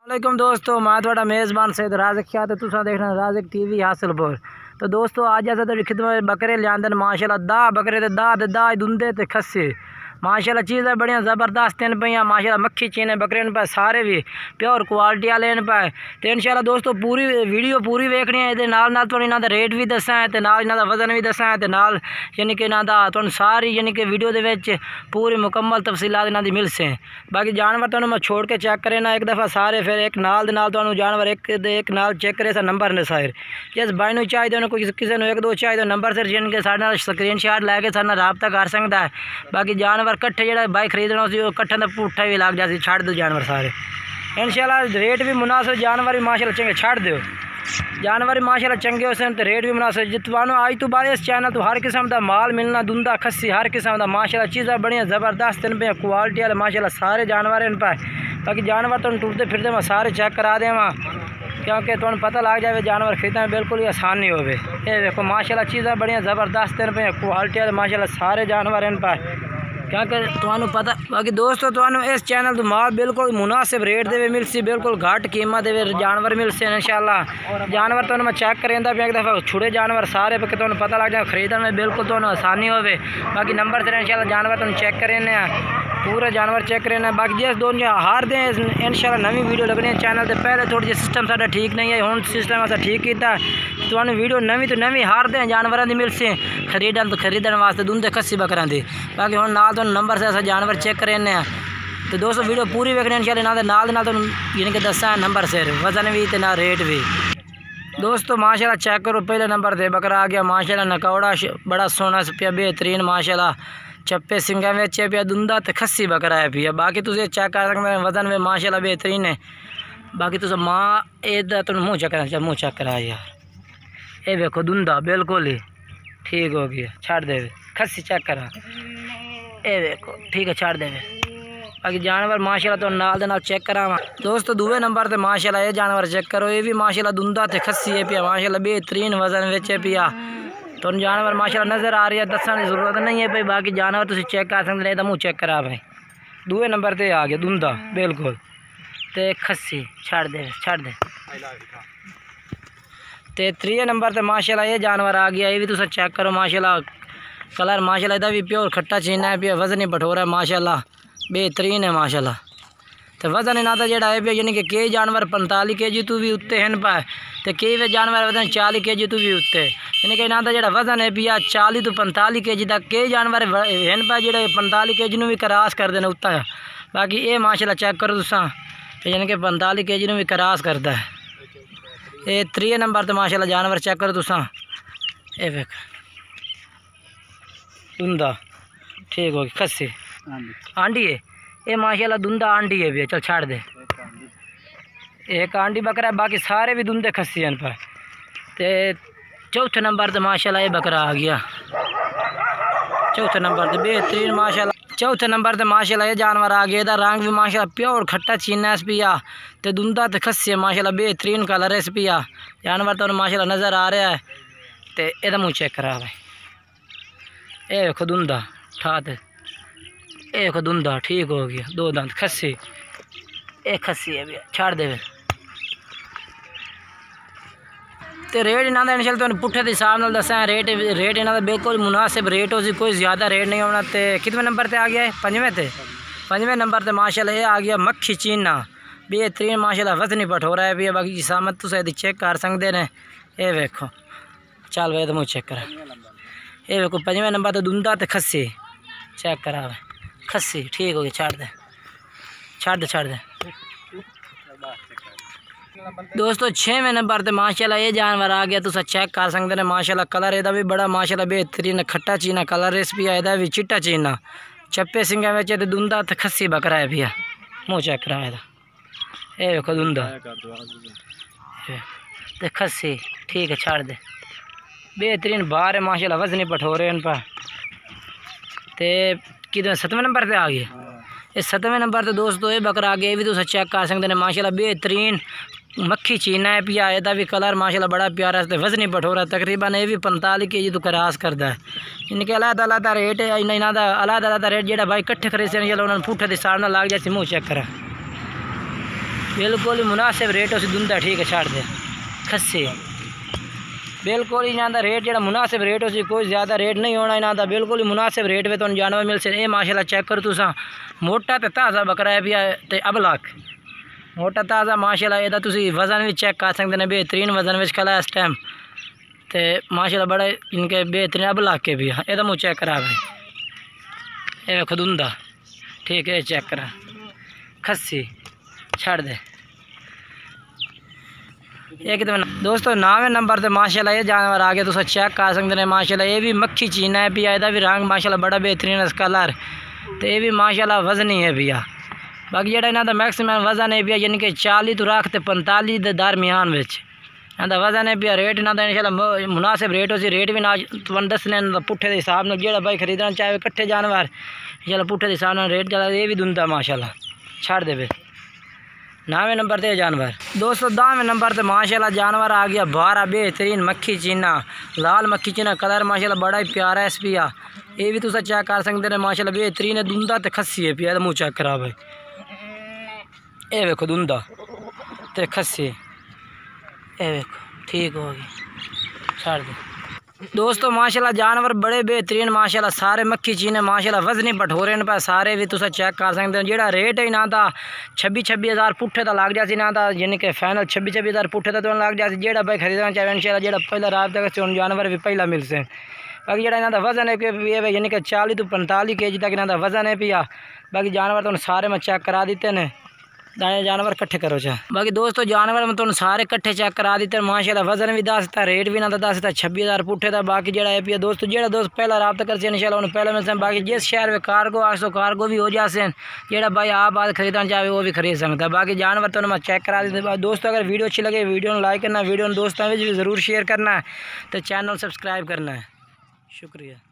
वालेकुम दोस्तों, मैं थोड़ा मेज़बान सैयद राज़िक शाह ते तुसां देखना राज़िक टीवी हासिलपुर। तो दोस्तों आज अस खिदमत बकरे लियांदे माशाल्लाह 10 बकरे ते 10 दुंदे ते खस्से माशाल्लाह चीज़ां बड़ियां ज़बरदस्त इन पईयां माशाल्लाह मक्खी चीने बकरे पे सारे भी प्योर क्वालिटी वाले इन पे। तो इंशाल्लाह दोस्तों पूरी वीडियो पूरी वेखनी है। नाल नाल तुहानू इन्हां दा रेट भी दस्सां है ते नाल इन्हां दा वजन भी दस्सां है ते नाल यानी कि इन्हां दा तुहानू सारी यानी कि वीडियो दे विच पूरी मुकम्मल तफसीलात इन्हां दी मिलसे। बाकी जानवर तुहानू मैं छोड़ के चेक करे ना एक दफ़ा सारे फिर एक नाल दे नाल तुहानू जानवर एक नाल चेक करे सा नंबर ने सारे जिस भाई नू चाहिए उन्हें कोई किसी ने एक दो चाहिए नंबर सिर यानी कि साडे नाल स्क्रीनशॉट लैके साडे नाल राबता कर सकदा है। बाकी जानवर कट्ठे जो बाइक खरीदना उसी कट्ठे का पुट्ठा भी लग जाती छड़ दो जानवर सारे इंशाल्लाह रेट भी मुनासिब जानवर भी माशाल्लाह चंगे छड़ दो जानवर भी माशाल्लाह चंगे उस तो रेट भी मुनासिब जितवानो आज तो बाद इस चैनल तो हर किस्म का माल मिलना दुंदा खस्सी हर किस्म का माशाल्लाह चीज़ां बड़ियां ज़बरदस्त इन पे क्वालिटी वाले माशाल्लाह सारे जानवर इन पे। बाकी जानवर तुम टुरते फिरते मैं सारे चेक करा देवा क्योंकि तुम पता लग जाए जानवर खरीदना बिल्कुल ही आसान नहीं होवे। ये देखो माशाल्लाह चीज़ां बड़ियां ज़बरदस्त इन पे क्वालिटी वाले माशाल्लाह सारे जानवर इन पे क्योंकि तुहानू पता। बाकी दोस्तों तुहानू इस चैनल तो माल बिल्कुल मुनासिब रेट दे मिलसी बिल्कुल घट कीमत दे जानवर मिलसे इंशाल्लाह। जानवर तुहानू मैं चेक करेंदा पे एक दफ़ा छुड़े जानवर सारे पे तुहानू पता लग जाए खरीदने में बिल्कुल तुहानू आसानी होवे। बाकी नंबर से इंशाल्लाह जानवर तुम चेक करें पूरे जानवर चेक करें। बाकी जिस दोनों हार दें इंशाल्लाह नवी वीडियो लगनी है चैनल से पहले थोड़ी जी सिस्टम साडा ठीक नहीं है हुण सिस्टम अस ठीक किया तुहानू वीडियो नवी तो नवी हार दें जानवरों की मिलसे खरीदने वास्ते दुंदे खस्सी बकरां दी। बाकी हुण नाल तुहानू नंबर से अस जानवर चेक करें। तो दोस्तों वीडियो पूरी वेखनी इंशाल्लाह नाल तुहानू यानी कि दस्सां नंबर सिर वजन भी ते ना रेट भी। दोस्तों माशाल्लाह चेक करो पहले नंबर से बकरा आ गया माशाल्लाह नकौड़ा बड़ा सोहना पिया बेहतरीन माशाल्लाह चप्पे सिंगा में पिया दुंदा तो खस्सी बकरा है पिया। बाकी तुम चेक कर सकते वजन में माशाल्लाह बेहतरीन है। बाकी तुम माँ एदा तुम मुँह चेक करा मुँह चेक करा यार ये देखो दुंदा बिल्कुल ही ठीक हो गया छड़ दे खस्सी चेक करा ये देखो ठीक है छड़ दे। बाकी जानवर माशाल्लाह तो नाल दे नाल चेक करा दोस्तों दूसरे नंबर पर माशाल्लाह ये जानवर चेक करो ये भी माशाल्लाह दुंदा ते खस्सी है पिया माशाल्लाह बेहतरीन वजन विच पिया। तो जानवर माशाल्लाह नज़र आ रही है दसने की जरूरत नहीं है भाई। बाकी जानवर तुम चेक कर सकते नहीं मुँह चेक करा भाई दूसरे नंबर पर आ गया दुंदा बिल्कुल ते खस्सी छड़ दे। ते त्रीए नंबर पर माशाल्लाह ये जानवर आ गया ये भी तुम चेक करो माशाल्लाह कलर माशाल्लाह इहदा भी प्योर खट्टा चीना है पिया वजन ही बठोरा है माशाल्लाह बेहतरीन है माशाल्लाह। तो वजन इन्हां दा जेहड़ा है यानी कि कई जानवर 45 kg तो भी उत्ते हैं पाए तो कई जानवर वजन 40 kg तो भी उत्ते यानी कि इन्हां दा जेहड़ा वजन है पिया 40 तो 45 kg तक कई जानवर हैं पाए जेहड़े 45 kg भी क्रॉस कर देने उत्ता। बाकी ये माशाल्लाह चेक करो तुसां यानी कि 45 kg भी क्रॉस करता है। ये त्रीए नंबर पर माशाल्लाह जानवर चेक करो तुसां ये वेख दुंदा ठीक हो गई खस्सी आंडी है ये माशाल्लाह दुंदा आंडी है भैया चल छाड़ दे एक आंडी बकरा है बाकी सारे भी दुंदे खस्सी हैं पर। ते चौथे नंबर पर माशाल्लाह ये बकरा आ गया चौथे नंबर पर बेहतरीन माशाल्लाह चौथे नंबर पर माशाल्लाह ये जानवर आ गया रंग भी माशाल्लाह प्योर खट्टा चीना इस पिया ते दुंदा ते खस्सी माशाल्लाह बेहतरीन कलर है इस पिया जानवर तो माशाल्लाह नज़र आ रहा है। तो यदा मुँह चेक करा भाई ये देखो दुंदा ठात ये देखो दुंदा ठीक हो गया दो दांत खस्सी एक खस्सी है भैया छाड़ दे। तो रेट इन्हों का इंशाल्लाह तुहानू पुट्ठे के हिसाब नाल दस्सां रेट इन्हों का बिल्कुल मुनासिब रेट हो कोई ज़्यादा रेट नहीं होना। तो कितने नंबर पर आ गया है पंजवें नंबर पर माशाल्लाह ये आ गया मक्खी चीना बेहतरीन माशाल्लाह वजनी बठोरा है भैया। बाकी सामत तुम चेक कर सकते हैं ये वेखो चल भाई तो मुँह चेक करा ये देखो पंजवें नंबर तो दुंदा तो खस्सी चेक करा खस्सी ठीक हो गई छड़ दे। दोस्तों छवें नंबर पर माशाल्लाह ये जानवर आ गया तुम चेक कर सकते हैं माशाल्लाह कलर यदा भी बड़ा माशाल्लाह बेहतरीन खट्टा चीना कलर इस भी यदा भी चिट्टा चीना चप्पे सिंगा में तो दुंदा तो खस्सी बकरा है भैया मुँह चेक करा ये देखो दुंदा तो खस्सी ठीक है छाड़ दे बेहतरीन बाहर है माशाल्लाह वजनी बठोरे इन पर। तो कितने 7वें नंबर पर आ गया ये 7वें नंबर तो दोस्तों ये बकरा आ गया ये भी तुम चेक कर सकते हैं माशाल्लाह बेहतरीन मक्खी चीना है पिया यदा भी कलर माशाल्लाह बड़ा प्यारा है वजनी बठोरा तकरीबन ये भी 45 kg तो क्रॉस करता है। इनके अलग रेट है इन्हों का अलग रेट जो भाई कट्ठे खरीदते हैं उन्होंने पुट्ठे के हिसाब नाल लग जाए मुँह चेक करा बिल्कुल ही मुनासिब रेट उसी दुंदा ठीक है छाड़ दे खस्सी बिल्कुल ही इन्हों का रेट जो मुनासिब रेट उसी कोई ज़्यादा रेट नहीं होना इन्हों का बिल्कुल ही मुनासिब रेट में तुम जानवर मिल सकते। माशाल्लाह चेक करो तुसा मोटा तो ताज़ा बकरा है पिया तो अबलाक मोटा ताज़ा माशाल्लाह एदा तुसी वज़न भी चेक कर सकते हैं बेहतरीन वज़न में खला इस टाइम तो माशाल्लाह बड़े इनके बेहतरीन अबलाक के भी एदा मुँह चेक करा भाई ये खुदुंदा ठीक है चेक करा खस्सी छड़ दे एक दोस्तों 9वें नंबर पे माशाल्लाह ये जानवर आ गया तुम चेक कर सकते हैं। माशाल्लाह ये भी मक्खी चीना है पिया एदा भी रंग माशाल्लाह बड़ा बेहतरीन कलर तो ये भी माशाल्लाह वजनी है पिया। बाकी जो इन्हों का मैक्सीमम वजन है पिया यानी कि 40 तो रख तो 45 के दरमियान इन्हों वजन है पिया। रेट इन्हों का इंशाल्लाह मुनासिब रेट उसी रेट भी ना तुम दसने पुट्ठे के हिसाब से जो भाई खरीदना चाहे कट्ठे जानवर इंशाल्लाह पुट्ठे के हिसाब से रेट चला ये भी दुंदा माशाल्लाह छड़ दे। 9वें नंबर पे जानवर दोस्तों 10वें नंबर पे माशाल्लाह जानवर आ गया 12 बेहतरीन मक्खी चीना लाल मक्खी चीना कलर माशाल्लाह बड़ा ही प्यारा है पिया। ये भी तुम चेक कर सकते हैं माशाल्लाह बेहतरीन है दुंदा तो खस्सी है पिया मुँह चेक करा भाई ये वेखो दुंदा तो खस्सी ये वेखो ठीक होगी छाड़ दे। दोस्तों माशाल्लाह जानवर बड़े बेहतरीन माशाल्लाह सारे मक्खी चीने माशाल्लाह वजनी पठोरे न पे सारे भी तुम चेक कर सकते हो। जो रेट है इन्हों का 26 हज़ार पुट्ठे का लग जाए इन्हों का यानी कि फाइनल 26 हज़ार पुट्ठे का तो लग जाए जो भाई खरीदना चाहे इंशाल्लाह जो पहला रात तक जानवर भी पहला मिल से। बाकी जो इन्हों का वजन है यानी कि 40 तो 45 kg तक इन्हों का वजन है पिया। बाकी जानवर तो सारे मैं चेक करा देते हैं जानवर कट्ठे करो चाहे। बाकी दोस्तों जानवर मैं तुम सारे कट्ठे चेक करा देते माशाल्लाह वजन भी दसता रेट भी ना दसता 26 हज़ार पुट्ठे था। बाकी जो है पिया दोस्तों जो दोस्त पहला रब्ता कर इंशाल्लाह उन्हें पहले मिलते हैं। बाकी जिस शहर में कार्गो आसो कार्गो भी हो जाते जो भाई आप बात खरीदना चाहे वो भी खरीद सकता है। बाकी जानवर तो मैं चेक करा देते। दोस्तों अगर वीडियो अच्छी लगे वीडियो को लाइक करना वीडियो दोस्तों में भी ज़रूर शेयर करना है तो चैनल सब्सक्राइब करना है। शुक्रिया।